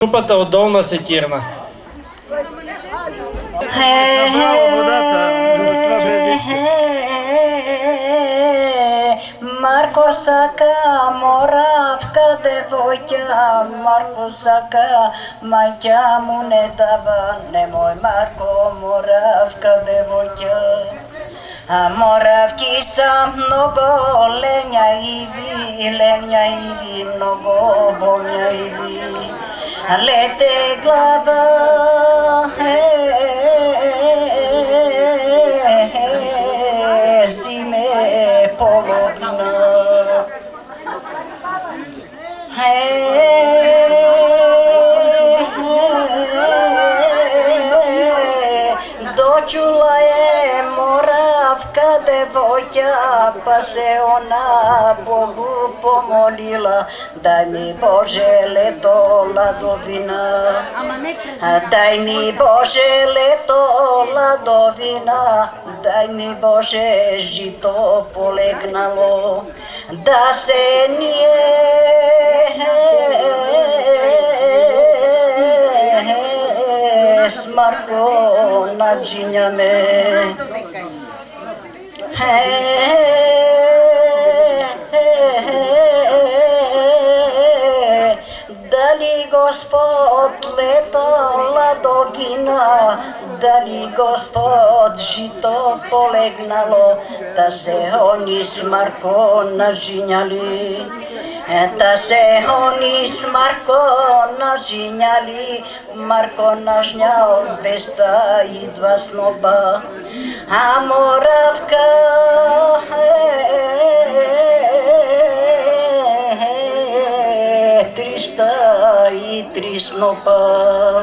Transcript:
Групата од Долна Секирна. Марко сака моравка девојка, Марко сака мајка му не дава, немој Марко моравка девојка. Моравки са много ленјаиви, много болњаиви. Лете глава, зиме половина. Дочула е моравка девојка, па се она Богу помолила, дај ми Боже лето ладовина. Дај ми Боже лето ладовина, дај ми Боже жито полегнало, да се ние с Марко наđiњаме. Дали Господ лето ладовина, дали Господ жито полегнало, да се они с Марко наđiњали. Та се они с Марко наđiњали, Марко нажњал 202 сноба, а моравка 303 снопа.